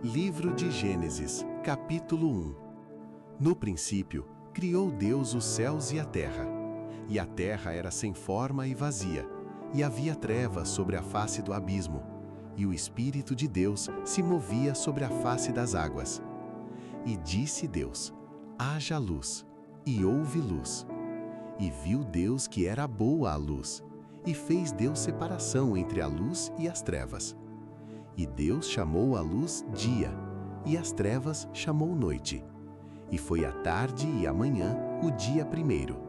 Livro de Gênesis, capítulo 1. No princípio, criou Deus os céus e a terra era sem forma e vazia, e havia trevas sobre a face do abismo, e o Espírito de Deus se movia sobre a face das águas. E disse Deus: haja luz, e houve luz. E viu Deus que era boa a luz, e fez Deus separação entre a luz e as trevas. E Deus chamou a luz dia, e as trevas chamou noite. E foi a tarde e a manhã o dia primeiro.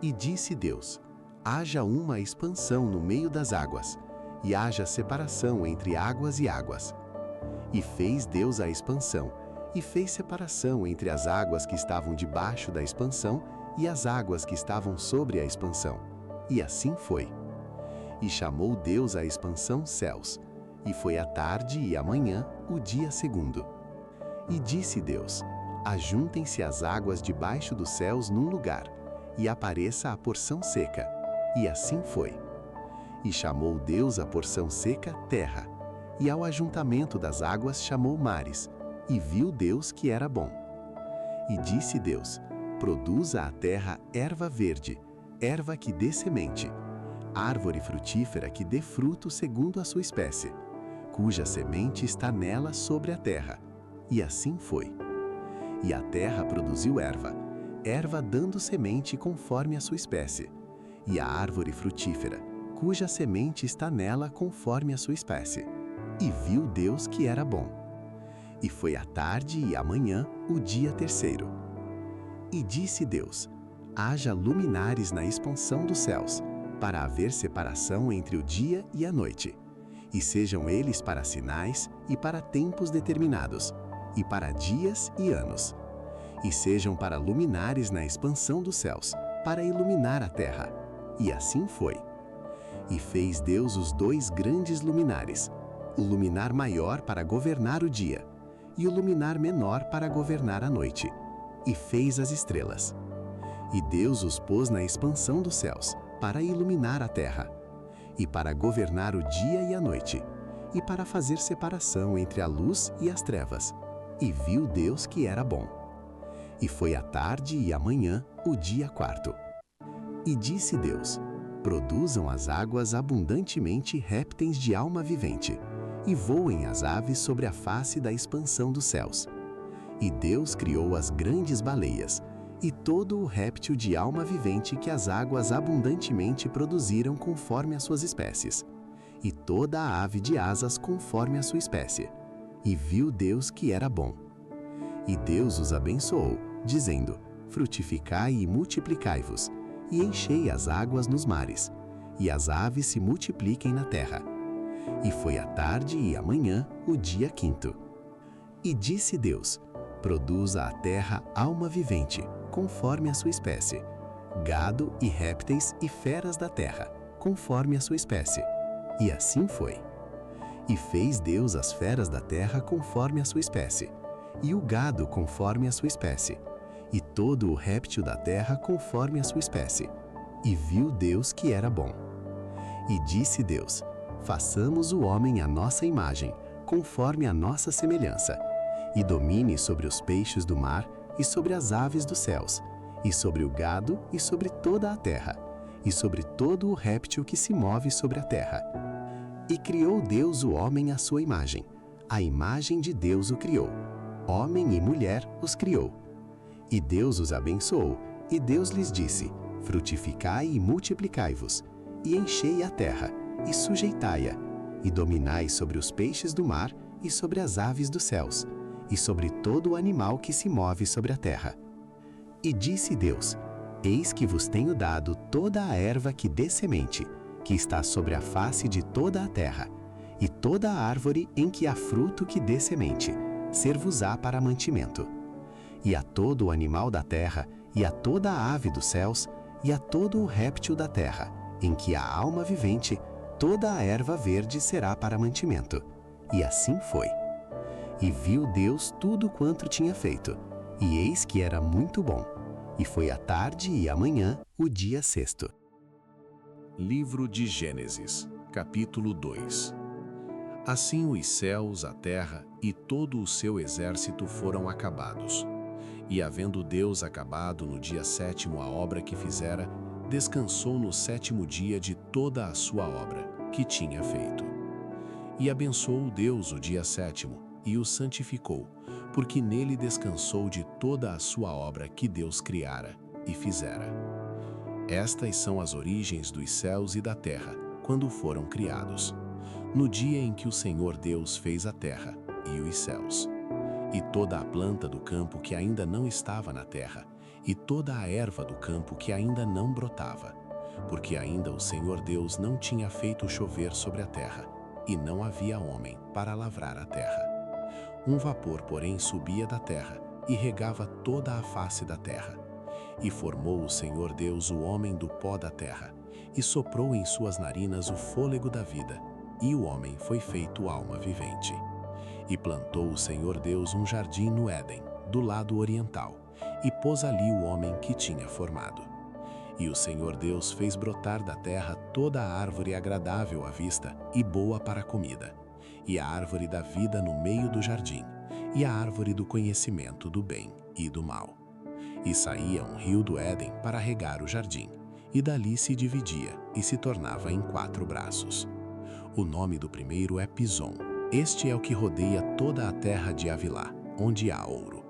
E disse Deus: haja uma expansão no meio das águas, e haja separação entre águas e águas. E fez Deus a expansão, e fez separação entre as águas que estavam debaixo da expansão e as águas que estavam sobre a expansão. E assim foi. E chamou Deus a expansão céus, e foi a tarde e a manhã o dia segundo. E disse Deus: ajuntem-se as águas debaixo dos céus num lugar, e apareça a porção seca. E assim foi. E chamou Deus a porção seca terra, e ao ajuntamento das águas chamou mares, e viu Deus que era bom. E disse Deus: produza a terra erva verde, erva que dê semente, árvore frutífera que dê fruto segundo a sua espécie, cuja semente está nela sobre a terra. E assim foi. E a terra produziu erva, erva dando semente conforme a sua espécie, e a árvore frutífera, cuja semente está nela conforme a sua espécie. E viu Deus que era bom. E foi a tarde e a manhã o dia terceiro. E disse Deus: haja luminares na expansão dos céus, para haver separação entre o dia e a noite, e sejam eles para sinais e para tempos determinados, e para dias e anos. E sejam para luminares na expansão dos céus, para iluminar a terra. E assim foi. E fez Deus os dois grandes luminares, o luminar maior para governar o dia, e o luminar menor para governar a noite. E fez as estrelas. E Deus os pôs na expansão dos céus, para iluminar a terra, e para governar o dia e a noite, e para fazer separação entre a luz e as trevas. E viu Deus que era bom. E foi a tarde e a manhã o dia quarto. E disse Deus: produzam as águas abundantemente répteis de alma vivente, e voem as aves sobre a face da expansão dos céus. E Deus criou as grandes baleias, e todo o réptil de alma vivente que as águas abundantemente produziram conforme as suas espécies, e toda a ave de asas conforme a sua espécie. E viu Deus que era bom. E Deus os abençoou, dizendo: frutificai e multiplicai-vos, e enchei as águas nos mares, e as aves se multipliquem na terra. E foi a tarde e a manhã o dia quinto. E disse Deus: produza a terra alma vivente, conforme a sua espécie, gado e répteis e feras da terra, conforme a sua espécie. E assim foi. E fez Deus as feras da terra conforme a sua espécie, e o gado conforme a sua espécie, e todo o réptil da terra conforme a sua espécie. E viu Deus que era bom. E disse Deus: façamos o homem à nossa imagem, conforme a nossa semelhança, e domine sobre os peixes do mar, e sobre as aves dos céus, e sobre o gado, e sobre toda a terra, e sobre todo o réptil que se move sobre a terra. E criou Deus o homem à sua imagem, a imagem de Deus o criou, homem e mulher os criou. E Deus os abençoou, e Deus lhes disse: frutificai e multiplicai-vos, e enchei a terra, e sujeitai-a, e dominai sobre os peixes do mar, e sobre as aves dos céus, e sobre todo o animal que se move sobre a terra. E disse Deus: eis que vos tenho dado toda a erva que dê semente, que está sobre a face de toda a terra, e toda a árvore em que há fruto que dê semente, ser-vos-á para mantimento. E a todo o animal da terra, e a toda a ave dos céus, e a todo o réptil da terra, em que há alma vivente, toda a erva verde será para mantimento. E assim foi. E viu Deus tudo quanto tinha feito, e eis que era muito bom. E foi a tarde e a manhã o dia sexto. Livro de Gênesis, capítulo 2. Assim os céus, a terra e todo o seu exército foram acabados. E havendo Deus acabado no dia 7º a obra que fizera, descansou no 7º dia de toda a sua obra, que tinha feito. E abençoou Deus o dia 7º, e o santificou, porque nele descansou de toda a sua obra que Deus criara e fizera. Estas são as origens dos céus e da terra, quando foram criados, no dia em que o Senhor Deus fez a terra e os céus. E toda a planta do campo que ainda não estava na terra, e toda a erva do campo que ainda não brotava, porque ainda o Senhor Deus não tinha feito chover sobre a terra, e não havia homem para lavrar a terra. Um vapor, porém, subia da terra, e regava toda a face da terra. E formou o Senhor Deus o homem do pó da terra, e soprou em suas narinas o fôlego da vida, e o homem foi feito alma vivente. E plantou o Senhor Deus um jardim no Éden, do lado oriental, e pôs ali o homem que tinha formado. E o Senhor Deus fez brotar da terra toda a árvore agradável à vista e boa para a comida, e a árvore da vida no meio do jardim, e a árvore do conhecimento do bem e do mal. E saía um rio do Éden para regar o jardim, e dali se dividia e se tornava em 4 braços. O nome do primeiro é Pison. Este é o que rodeia toda a terra de Havilá, onde há ouro.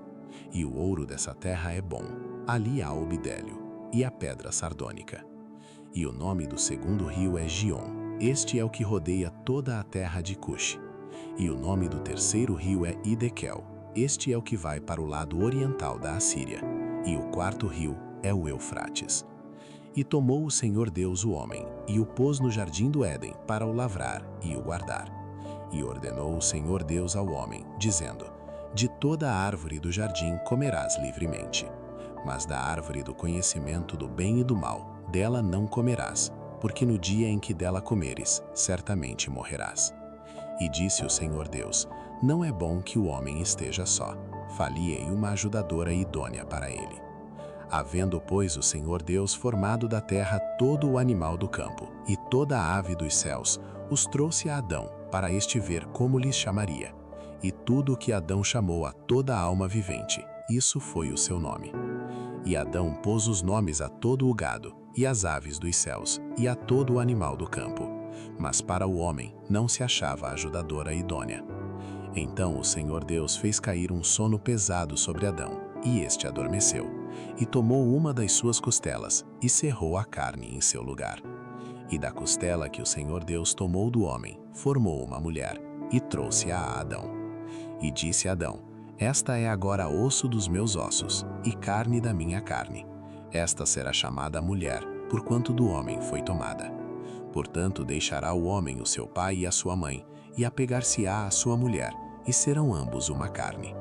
E o ouro dessa terra é bom. Ali há o bidélio e a pedra sardônica. E o nome do segundo rio é Gion. Este é o que rodeia toda a terra de Cush. E o nome do terceiro rio é Idequel. Este é o que vai para o lado oriental da Assíria. E o quarto rio é o Eufrates. E tomou o Senhor Deus o homem, e o pôs no jardim do Éden para o lavrar e o guardar. E ordenou o Senhor Deus ao homem, dizendo: De toda a árvore do jardim comerás livremente, mas da árvore do conhecimento do bem e do mal, dela não comerás, porque no dia em que dela comeres, certamente morrerás. E disse o Senhor Deus: Não é bom que o homem esteja só. Far-lhe-ei uma ajudadora idônea para ele. Havendo, pois, o Senhor Deus formado da terra todo o animal do campo e toda a ave dos céus, os trouxe a Adão, para este ver como lhes chamaria. E tudo o que Adão chamou a toda a alma vivente, isso foi o seu nome. E Adão pôs os nomes a todo o gado, e às aves dos céus, e a todo o animal do campo. Mas para o homem não se achava ajudadora idônea. Então o Senhor Deus fez cair um sono pesado sobre Adão, e este adormeceu, e tomou uma das suas costelas, e cerrou a carne em seu lugar. E da costela que o Senhor Deus tomou do homem, formou uma mulher, e trouxe-a a Adão. E disse Adão: Esta é agora osso dos meus ossos, e carne da minha carne. Esta será chamada mulher, porquanto do homem foi tomada. Portanto deixará o homem o seu pai e a sua mãe, e apegar-se-á à sua mulher, e serão ambos uma carne.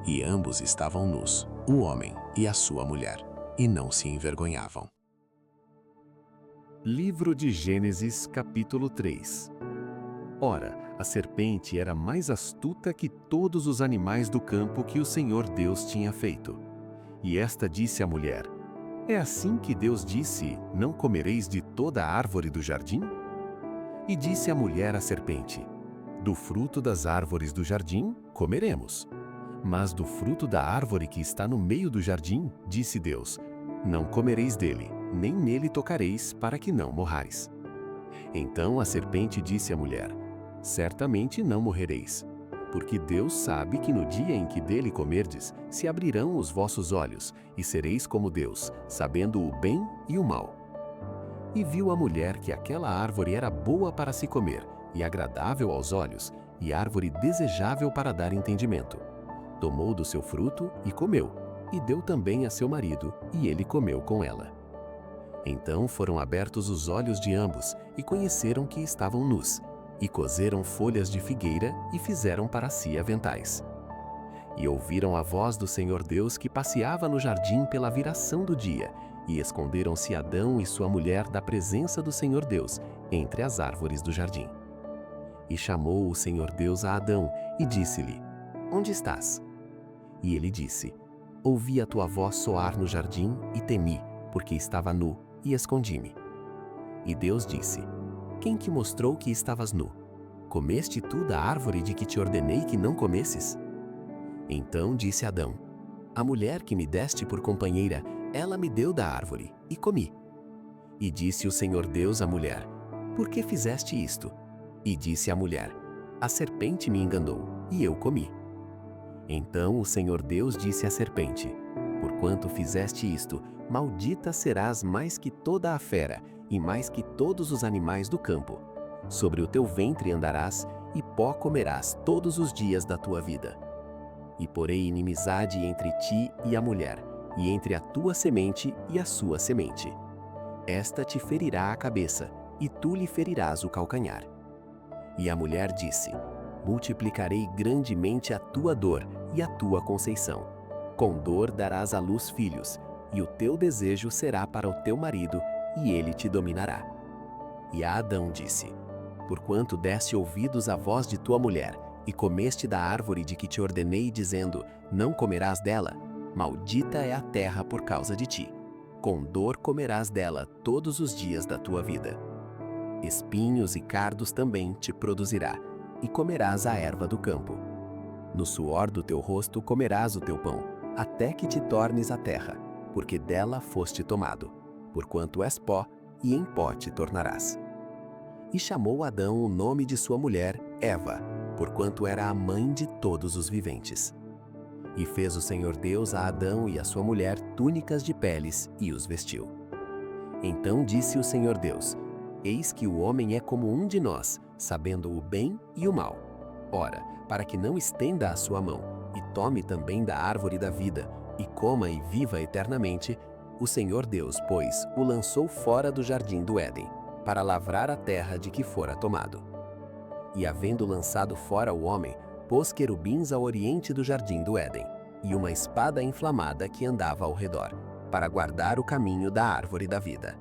E ambos estavam nus, o homem e a sua mulher, e não se envergonhavam. Livro de Gênesis, capítulo 3. Ora, a serpente era mais astuta que todos os animais do campo que o Senhor Deus tinha feito. E esta disse à mulher: É assim que Deus disse: Não comereis de toda a árvore do jardim? E disse a mulher à serpente: Do fruto das árvores do jardim comeremos. Mas do fruto da árvore que está no meio do jardim, disse Deus: Não comereis dele, nem nele tocareis, para que não morrais. Então a serpente disse à mulher: Certamente não morrereis, porque Deus sabe que no dia em que dele comerdes, se abrirão os vossos olhos, e sereis como Deus, sabendo o bem e o mal. E viu a mulher que aquela árvore era boa para se comer, e agradável aos olhos, e árvore desejável para dar entendimento. Tomou do seu fruto e comeu, e deu também a seu marido, e ele comeu com ela. Então foram abertos os olhos de ambos, e conheceram que estavam nus, e coseram folhas de figueira, e fizeram para si aventais. E ouviram a voz do Senhor Deus que passeava no jardim pela viração do dia, e esconderam-se Adão e sua mulher da presença do Senhor Deus, entre as árvores do jardim. E chamou o Senhor Deus a Adão, e disse-lhe: Onde estás? E ele disse: Ouvi a tua voz soar no jardim, e temi, porque estava nu, e escondi-me. E Deus disse: Quem te mostrou que estavas nu? comeste tu da árvore de que te ordenei que não comesses? Então disse Adão: A mulher que me deste por companheira, ela me deu da árvore, e comi. E disse o Senhor Deus à mulher: Por que fizeste isto? E disse a mulher: A serpente me enganou, e eu comi. Então o Senhor Deus disse à serpente: Porquanto fizeste isto, maldita serás mais que toda a fera, e mais que todos os animais do campo. Sobre o teu ventre andarás, e pó comerás todos os dias da tua vida. E porei inimizade entre ti e a mulher, e entre a tua semente e a sua semente. Esta te ferirá a cabeça, e tu lhe ferirás o calcanhar. E a mulher disse: Multiplicarei grandemente a tua dor e a tua conceição. Com dor darás à luz filhos, e o teu desejo será para o teu marido, e ele te dominará. E a Adão disse: Porquanto deste ouvidos à voz de tua mulher, e comeste da árvore de que te ordenei, dizendo: Não comerás dela, maldita é a terra por causa de ti. Com dor comerás dela todos os dias da tua vida. Espinhos e cardos também te produzirá, e comerás a erva do campo. No suor do teu rosto comerás o teu pão, até que te tornes a terra, porque dela foste tomado. Porquanto és pó, e em pó te tornarás. E chamou Adão o nome de sua mulher Eva, porquanto era a mãe de todos os viventes. E fez o Senhor Deus a Adão e a sua mulher túnicas de peles, e os vestiu. Então disse o Senhor Deus: Eis que o homem é como um de nós, sabendo o bem e o mal. Ora, para que não estenda a sua mão, e tome também da árvore da vida, e coma e viva eternamente, o Senhor Deus, pois, o lançou fora do jardim do Éden, para lavrar a terra de que fora tomado. E havendo lançado fora o homem, pôs querubins ao oriente do jardim do Éden, e uma espada inflamada que andava ao redor, para guardar o caminho da árvore da vida.